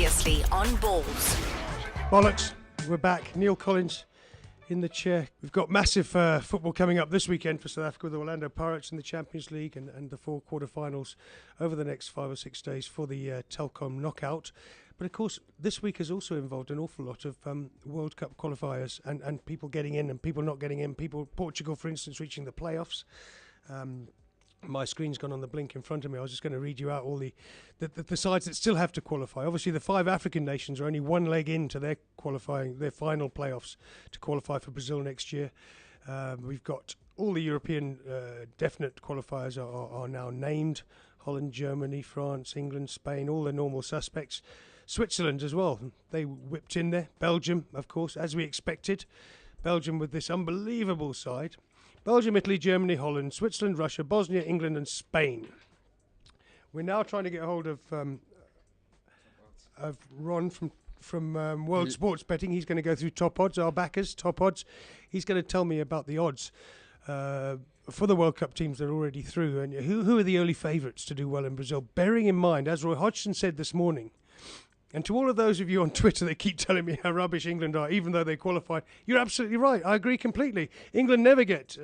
Previously on Balls. Bollocks, we're back. Neil Collins in the chair. We've got massive football coming up this weekend for South Africa with the Orlando Pirates in the Champions League and the 4 quarter-finals over the next 5 or 6 days for the Telkom knockout. But of course, this week has also involved an awful lot of World Cup qualifiers and people getting in and people not getting in. Portugal, for instance, reaching the playoffs. My screen's gone on the blink in front of me. I was just going to read you out all the sides that still have to qualify. Obviously, the 5 African nations are only one leg into their final playoffs to qualify for Brazil next year. We've got all the European definite qualifiers are now named. Holland, Germany, France, England, Spain, all the normal suspects. Switzerland as well. They whipped in there. Belgium, of course, as we expected. Belgium with this unbelievable side. Belgium, Italy, Germany, Holland, Switzerland, Russia, Bosnia, England and Spain. We're now trying to get hold of Ron from World Sports Betting. He's going to go through Top Odds, our backers, Top Odds. He's going to tell me about the odds for the World Cup teams that are already through and who are the early favourites to do well in Brazil. Bearing in mind, as Roy Hodgson said this morning, and to all of those of you on Twitter that keep telling me how rubbish England are, even though they qualified, you're absolutely right. I agree completely. England never get,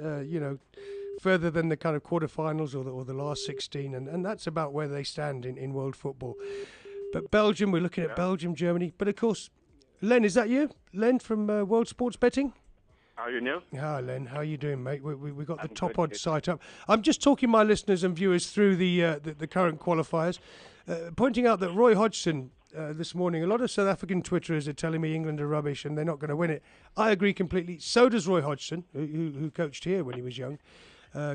further than the kind of quarterfinals or the last 16, and that's about where they stand in world football. But Belgium, we're looking at Belgium, Germany. But of course, Len, is that you? Len from World Sports Betting? How are you, Neil? Hi, Len. How are you doing, mate? We got the Top Odds site up. I'm just talking my listeners and viewers through the current qualifiers, pointing out that Roy Hodgson this morning, a lot of South African Twitterers are telling me England are rubbish and they're not going to win it. I agree completely. So does Roy Hodgson, who coached here when he was young,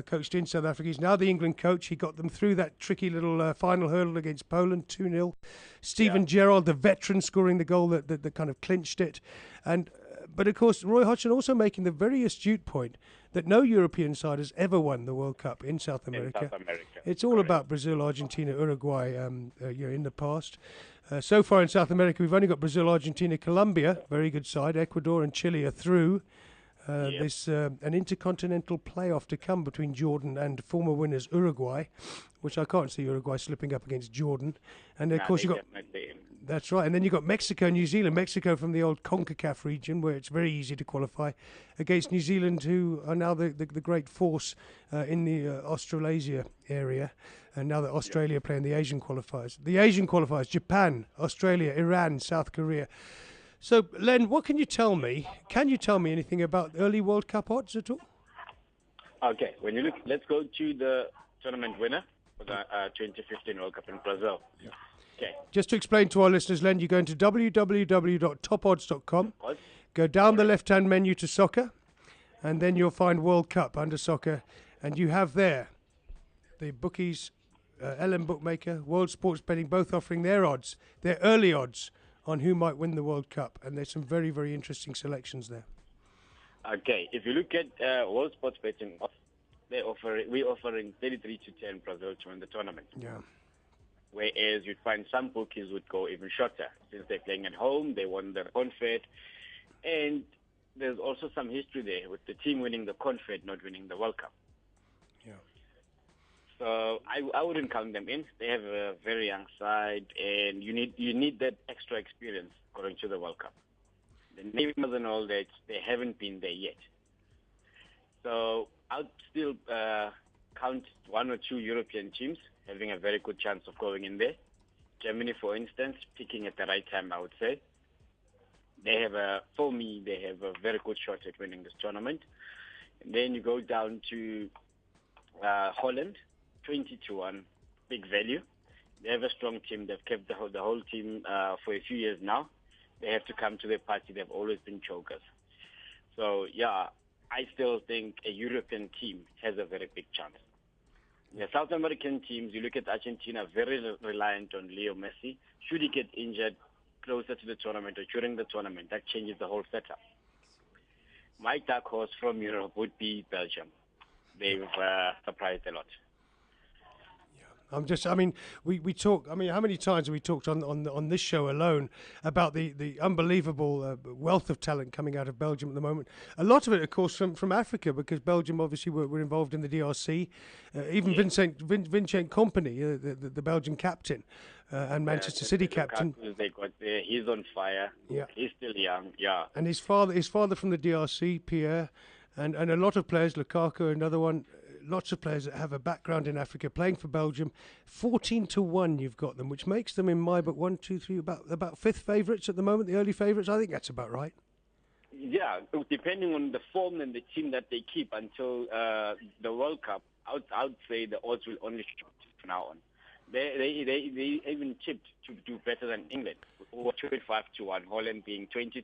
coached in South Africa. He's now the England coach. He got them through that tricky little final hurdle against Poland, 2-0. Stephen Gerrard, the veteran, scoring the goal that kind of clinched it. But of course, Roy Hodgson also making the very astute point that no European side has ever won the World Cup in South America. It's all about Brazil, Argentina, Uruguay in the past. So far in South America, we've only got Brazil, Argentina, Colombia, very good side. Ecuador and Chile are through. There's an intercontinental playoff to come between Jordan and former winners Uruguay, which I can't see Uruguay slipping up against Jordan. And of course, you've got... That's right. And then you've got Mexico and New Zealand. Mexico from the old CONCACAF region, where it's very easy to qualify, against New Zealand, who are now the great force in the Australasia area. And now that Australia are playing the Asian qualifiers. The Asian qualifiers, Japan, Australia, Iran, South Korea. So, Len, what can you tell me? Can you tell me anything about early World Cup odds at all? Okay, when you look, let's go to the tournament winner for the 2015 World Cup in Brazil. Yeah. Okay. Just to explain to our listeners, Len, you go into www.topodds.com, go down the left-hand menu to soccer, and then you'll find World Cup under soccer, and you have there the bookies, LM Bookmaker, World Sports Betting, both offering their odds, their early odds on who might win the World Cup, and there's some very, very interesting selections there. Okay, if you look at World Sports Betting, we're offering 33-10 Brazil to win the tournament. Yeah. Whereas you'd find some bookies would go even shorter. Since they're playing at home, they won the Confed. And there's also some history there with the team winning the Confed, not winning the World Cup. Yeah. So I wouldn't count them in. They have a very young side, and you need that extra experience going to the World Cup. The Navy and all that, they haven't been there yet. So I'd still count 1 or 2 European teams having a very good chance of going in there. Germany, for instance, picking at the right time, I would say. For me, they have a very good shot at winning this tournament. And then you go down to Holland, 20-1, big value. They have a strong team. They've kept the whole team for a few years now. They have to come to their party. They've always been chokers. So, yeah, I still think a European team has a very big chance. The South American teams, you look at Argentina, very reliant on Leo Messi. Should he get injured closer to the tournament or during the tournament, that changes the whole setup. My dark horse from Europe would be Belgium. They've surprised a lot. We talk. I mean, how many times have we talked on this show alone about the unbelievable wealth of talent coming out of Belgium at the moment? A lot of it, of course, from Africa, because Belgium obviously were involved in the DRC. Even Vincent Kompany, the Belgian captain, and Manchester City captain. They got there. He's on fire. Yeah. He's still young. Yeah. And his father from the DRC, Pierre, and a lot of players, Lukaku, another one. Lots of players that have a background in Africa playing for Belgium. 14-1 you've got them, which makes them in my book 1, 2, 3, about fifth favourites at the moment, the early favourites. I think that's about right. Yeah, depending on the form and the team that they keep until the World Cup, I would say the odds will only shift from now on. They even tipped to do better than England, over 25-1, Holland being 20-1.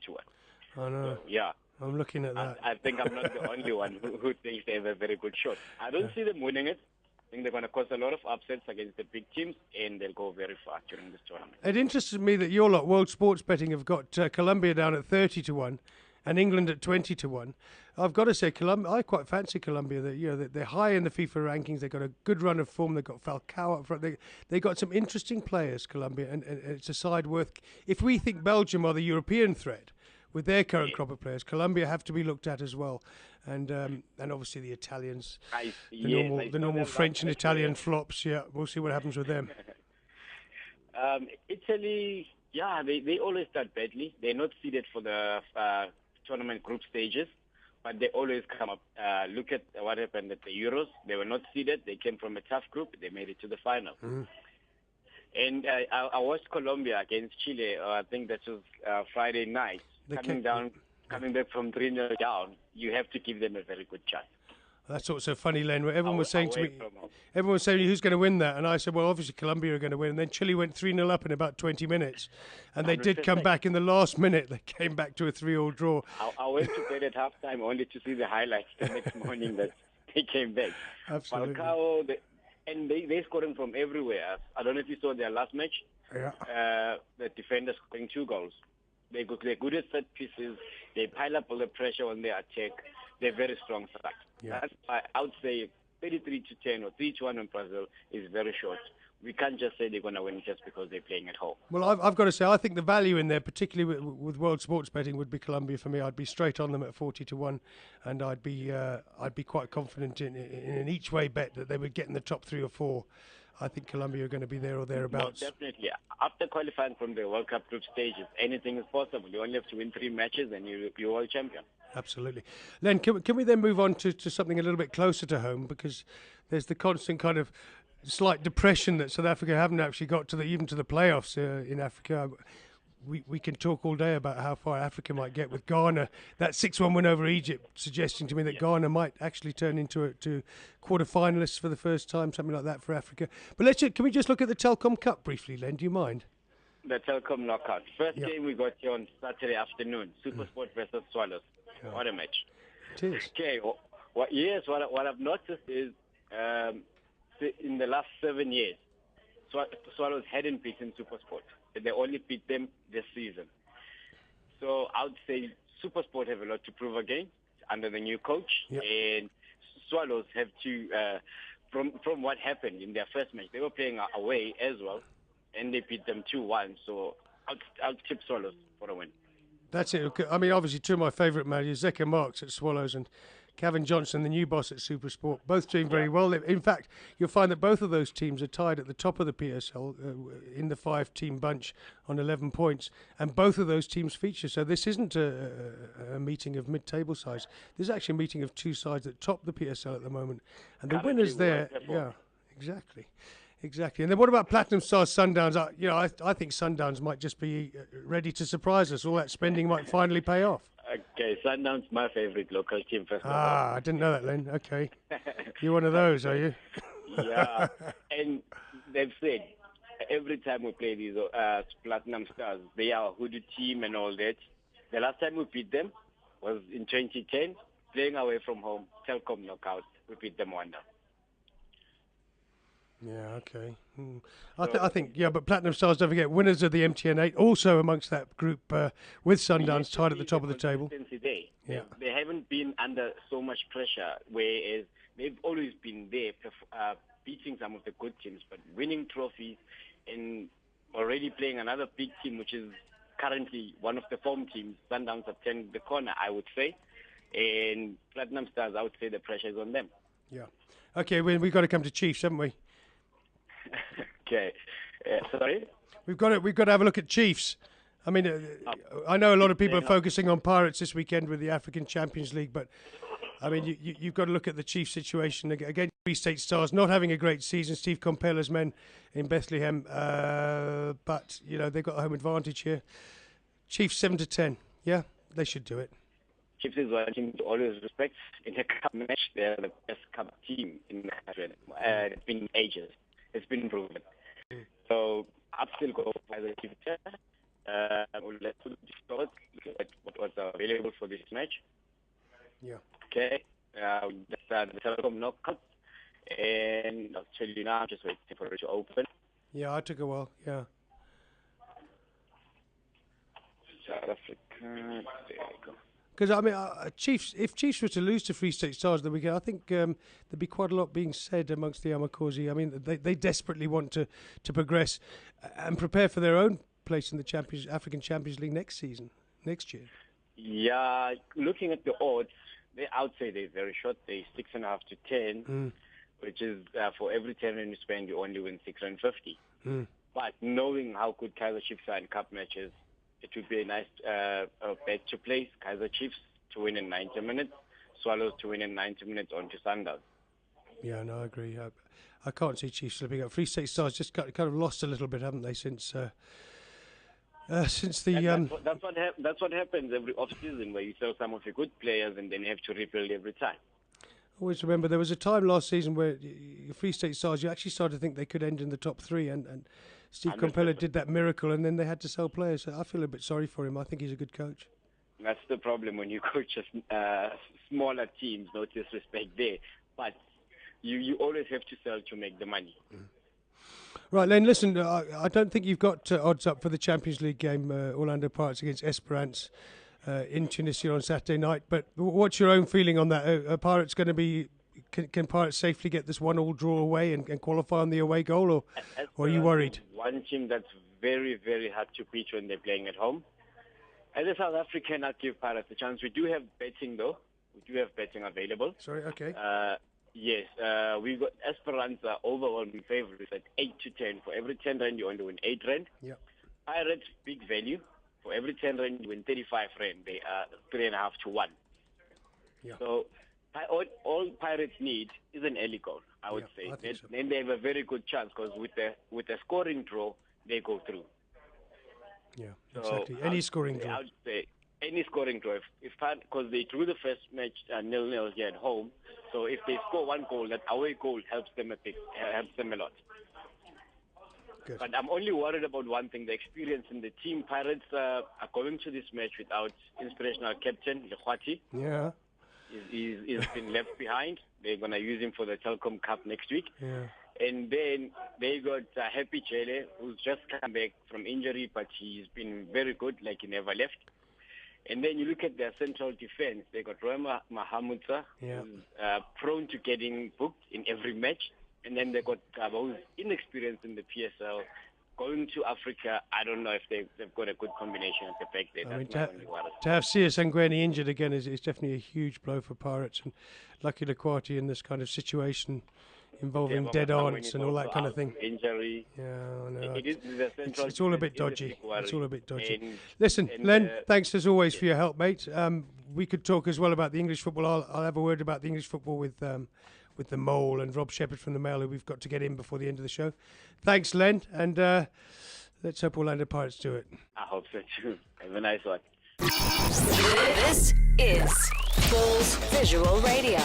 I know. So, yeah. I'm looking at that. I think I'm not the only one who thinks they have a very good shot. I don't see them winning it. I think they're going to cause a lot of upsets against the big teams, and they'll go very far during this tournament. It interests me that your lot, World Sports Betting, have got Colombia down at 30-1 and England at 20-1. I've got to say, I quite fancy Colombia. They're high in the FIFA rankings. They've got a good run of form. They've got Falcao up front. They got some interesting players, Colombia, and it's a side worth. If we think Belgium are the European threat, with their current crop of players, Colombia have to be looked at as well, and obviously the Italians, the normal French and Italian flops. Yeah, we'll see what happens with them. Italy, yeah, they always start badly. They're not seeded for the tournament group stages, but they always come up. Look at what happened at the Euros. They were not seeded. They came from a tough group. They made it to the final. Mm. And I watched Colombia against Chile. I think that was Friday night. Coming back from 3-0 down, you have to give them a very good chance. That's what's so funny, Len. Everyone was saying to me, who's going to win that? And I said, well, obviously Colombia are going to win. And then Chile went 3-0 up in about 20 minutes. And they 100%. Did come back in the last minute. They came back to a 3-3 draw. I went to bed at halftime only to see the highlights the next morning that they came back. Absolutely. Falcao, and they're scoring from everywhere. I don't know if you saw their last match. Yeah. The defenders scoring 2 goals. They're good at set pieces. They pile up all the pressure on their attack. They're very strong side. Yeah. That's why I would say 33-10 or 3-1 in Brazil is very short. We can't just say they're going to win just because they're playing at home. Well, I've got to say, I think the value in there, particularly with World Sports Betting, would be Colombia for me. I'd be straight on them at 40-1, and I'd be quite confident in an each way bet that they would get in the top 3 or 4. I think Colombia are going to be there or thereabouts. Well, definitely. After qualifying from the World Cup group stages, anything is possible. You only have to win 3 matches and you're world champion. Absolutely. Len, can we then move on to something a little bit closer to home? Because there's the constant kind of slight depression that South Africa haven't actually got to even to the playoffs in Africa. We can talk all day about how far Africa might get with Ghana. That 6-1 win over Egypt, suggesting to me that Ghana might actually turn into quarter-finalists for the first time, something like that for Africa. But can we just look at the Telkom Cup briefly, Len? Do you mind? The Telkom knockout. First game we got here on Saturday afternoon. SuperSport versus Swallows. Yeah. What a match! It is. Okay. What I've noticed is in the last 7 years, Swallows hadn't beaten SuperSport. They only beat them this season. So I would say SuperSport have a lot to prove again under the new coach. Yep. And Swallows have to, from what happened in their first match, they were playing away as well, and they beat them 2-1. So I'll tip Swallows for a win. That's it. I mean, obviously, two of my favourite managers, Zeka Marks at Swallows and Kevin Johnson, the new boss at SuperSport, both doing very well. In fact, you'll find that both of those teams are tied at the top of the PSL in the 5-team bunch on 11 points, and both of those teams feature. So this isn't a meeting of mid-table sides. This is actually a meeting of 2 sides that top the PSL at the moment, and the winners there. Yeah, exactly. And then what about Platinum Stars Sundowns? I think Sundowns might just be ready to surprise us. All that spending might finally pay off. Okay, Sundowns my favourite local team. First of all. I didn't know that, Len. Okay, you're one of those, are you? Yeah, and they've said every time we play these Platinum Stars, they are a hoodoo team and all that. The last time we beat them was in 2010, playing away from home, Telkom knockout. We beat them 1-0. Yeah, okay. I think, but Platinum Stars, don't forget, winners of the MTN 8, also amongst that group with Sundowns tied at the top of the table. Yeah. They haven't been under so much pressure, whereas they've always been there, beating some of the good teams, but winning trophies and already playing another big team, which is currently one of the form teams. Sundowns have turned the corner, I would say. And Platinum Stars, I would say the pressure is on them. Yeah. Okay, we've got to come to Chiefs, haven't we? Okay. Sorry? We've got to have a look at Chiefs. I mean, I know a lot of people are focusing on Pirates this weekend with the African Champions League, but I mean, you've got to look at the Chiefs situation against Free State Stars, not having a great season. Steve Compella's men in Bethlehem, but you know they've got a home advantage here. Chiefs 7-10. Yeah, they should do it. Chiefs is one team to always respect. In a cup match, they're the best cup team in the country. It's been ages. It's been proven. So I'll still go for the Chiefs. Let's look at what was available for this match. Yeah. Okay. That's the Telkom knockout. And I'll tell you now, I'm just waiting for it to open. Yeah, I took a while. Yeah. South Africa. There you go. Because I mean, Chiefs. If Chiefs were to lose to Free State Stars the weekend, I think there'd be quite a lot being said amongst the Amakosi. I mean, they desperately want to progress and prepare for their own place in the African Champions League next year. Yeah, looking at the odds, I would say they're very short. They're 6.5 to 10, which is for every 10 rand you spend, you only win 650. But knowing how good Kaizer Chiefs are in cup matches, it would be a nice bet to place. Kaizer Chiefs to win in 90 minutes, Swallows to win in 90 minutes onto Sundowns. Yeah, no, I agree. I can't see Chiefs slipping up. Free State Stars just kind of lost a little bit, haven't they, since the that's what happens every off-season, where you sell some of your good players and then you have to rebuild every time. Always remember there was a time last season where Free State Stars, you actually started to think they could end in the top three, and Steve Compella did that miracle, and then they had to sell players. So I feel a bit sorry for him. I think he's a good coach. That's the problem when you coach smaller teams. No disrespect there, but you always have to sell to make the money. Right, Len, listen, I don't think you've got odds up for the Champions League game, Orlando Pirates against Esperance in Tunisia on Saturday night, but what's your own feeling on that? Are Pirates going to be... Can Pirates safely get this 1-1 draw away and qualify on the away goal, or are you worried? One team that's very, very hard to beat when they're playing at home. As a South African, I'd give Pirates a chance. We do have betting, though. We do have betting available. Sorry, okay. Yes, we've got Esperanza overwhelming favorites at 8 to 10. For every 10 rand, you only win 8 rand. Yeah. Pirates, big value. For every 10 rand, you win 35 rand. They are 3.5 to 1. Yeah. So all Pirates need is an early goal, I would say. Then they have a very good chance, because with the scoring draw, they go through. Yeah, exactly. Any scoring draw. I would say any scoring draw. Because they drew the first match 0-0 here at home. So if they score one goal, that away goal helps them a lot. Good. But I'm only worried about one thing: the experience in the team. Pirates are going to this match without inspirational captain Lekhwati. Yeah. He's been left behind. They're going to use him for the Telkom Cup next week. Yeah. And then they got Happy Chele, who's just come back from injury, but he's been very good, like he never left. And then you look at their central defense. They got Roy Mahamudza, who's prone to getting booked in every match. And then they got Gaba, who's inexperienced in the PSL. Going to Africa, I don't know if they've got a good combination at the back there. To have Sia Sangweni injured again is definitely a huge blow for Pirates. And Lucky Lekhwati in this kind of situation involving dead aunts and all that kind of thing. Injury. Yeah, I know. It's all a bit dodgy. It's all a bit dodgy. Listen, Len, thanks as always for your help, mate. We could talk as well about the English football. I'll have a word about the English football with the Mole and Rob Shepherd from the Mail, who we've got to get in before the end of the show. Thanks, Len, and let's hope Orlando Pirates do it. I hope so too. Have a nice one. This is Bulls Visual Radio.